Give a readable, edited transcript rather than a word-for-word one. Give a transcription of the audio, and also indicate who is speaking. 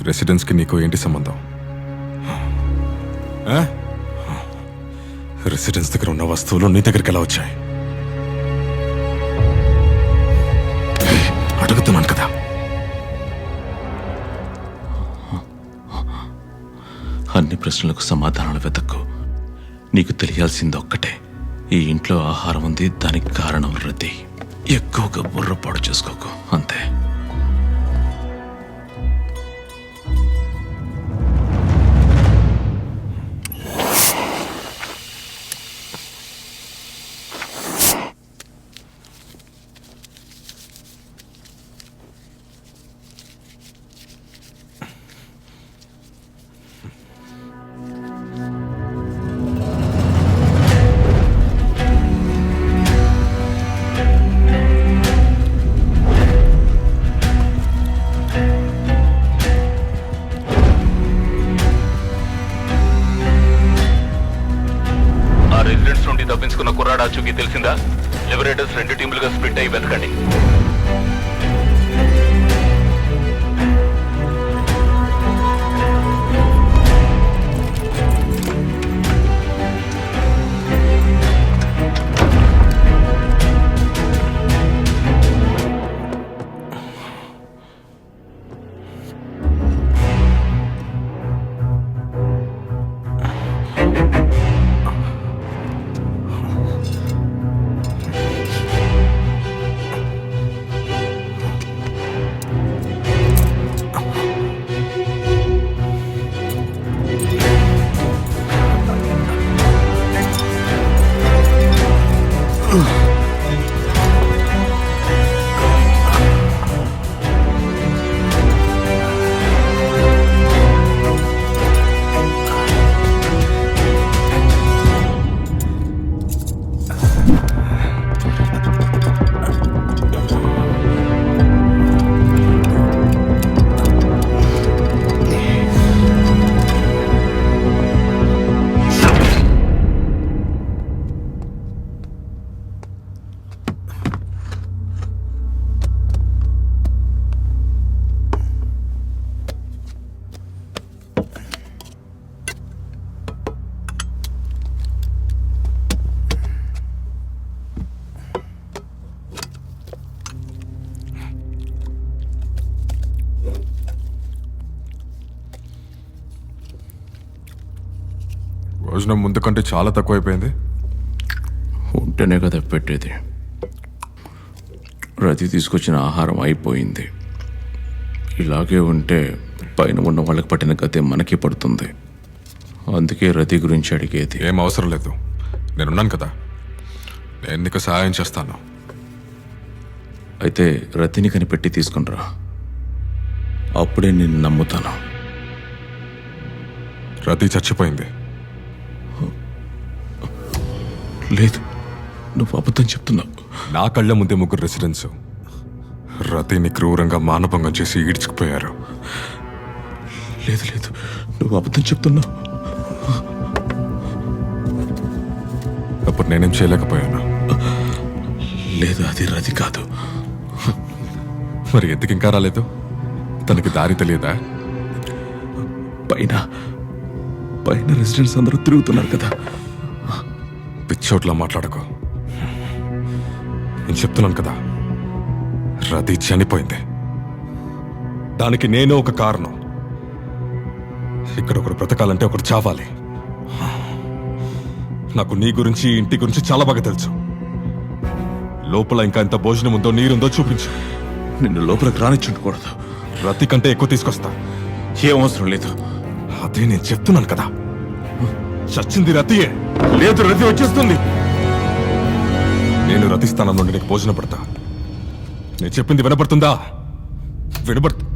Speaker 1: రెసిడెన్స్కి నీకు ఏంటి సంబంధం? రెసిడెన్స్ దగ్గర ఉన్న వస్తువులు నీ దగ్గరికి ఎలా వచ్చాయి? అడుగుతున్నాను కదా.
Speaker 2: అన్ని ప్రశ్నలకు సమాధానాలు వెతక్కు. నీకు తెలియాల్సింది ఒక్కటే, ఈ ఇంట్లో ఆహారం ఉంది, దానికి కారణం రతి. ఎక్కువగా బుర్రపాడు చేసుకోకు, అంతే.
Speaker 3: తప్పించుకున్న కుర్రాడు ఆచూకీ తెలిసిందా? లిబరేటర్స్ 2 టీములుగా స్ప్లిట్ అయ్యి వెతకండి.
Speaker 1: భోజనం ముందు కంటే చాలా తక్కువైపోయింది.
Speaker 2: ఉంటేనే కదా పెట్టేది. రతి తీసుకొచ్చిన ఆహారం అయిపోయింది. ఇలాగే ఉంటే పైన ఉన్న వాళ్ళకి పట్టిన గతే మనకి పడుతుంది. అందుకే రతి గురించి అడిగేది.
Speaker 1: ఏం అవసరం లేదు, నేనున్నాను కదా, నేను నీకు సహాయం చేస్తాను.
Speaker 2: అయితే రతిని కనిపెట్టి తీసుకునిరా, అప్పుడే నేను నమ్ముతాను.
Speaker 1: రతి చచ్చిపోయింది.
Speaker 2: లేదు, నువ్వు అబద్ధం చెప్తున్నావు.
Speaker 1: నా కళ్ళ ముందే 3 రెసిడెన్స్ రతిని క్రూరంగా మానభంగం చేసి ఈడ్చుకుపోయారు.
Speaker 2: లేదు లేదు, నువ్వు అబద్ధం చెప్తున్నావు.
Speaker 1: అప్పుడు నేనేం చేయలేకపోయాను.
Speaker 2: లేదు, అది రతి కాదు.
Speaker 1: మరి ఎందుకు ఇంకా రాలేదు? తనకి దారి తెలియదా?
Speaker 2: పైన రెసిడెంట్స్ అందరూ తిరుగుతున్నారు కదా.
Speaker 1: పిచ్చోట్లా మాట్లాడకు. నేను చెప్తున్నాను కదా, రతి చనిపోయింది. దానికి నేను ఒక కారణం. ఇక్కడ ఒకడు బ్రతకాలంటే ఒకడు చావాలి. నాకు నీ గురించి, ఇంటి గురించి చాలా బాగా తెలుసు. లోపల ఇంకా ఎంత భోజనం ఉందో, నీరుందో చూపించు.
Speaker 2: నిన్ను లోపలికి రానిచ్చుండకూడదు.
Speaker 1: రతి కంటే ఎక్కువ తీసుకొస్తా.
Speaker 2: ఏం అవసరం లేదు.
Speaker 1: అదే నేను చెప్తున్నాను కదా, చచ్చింది రతియే.
Speaker 2: లేదు, రతి వచ్చేస్తుంది.
Speaker 1: నేను రతి స్థానం నుండి నీకు భోజనం పెడతా. నేను చెప్పింది వినపడుతుందా? వినపడుతుంది.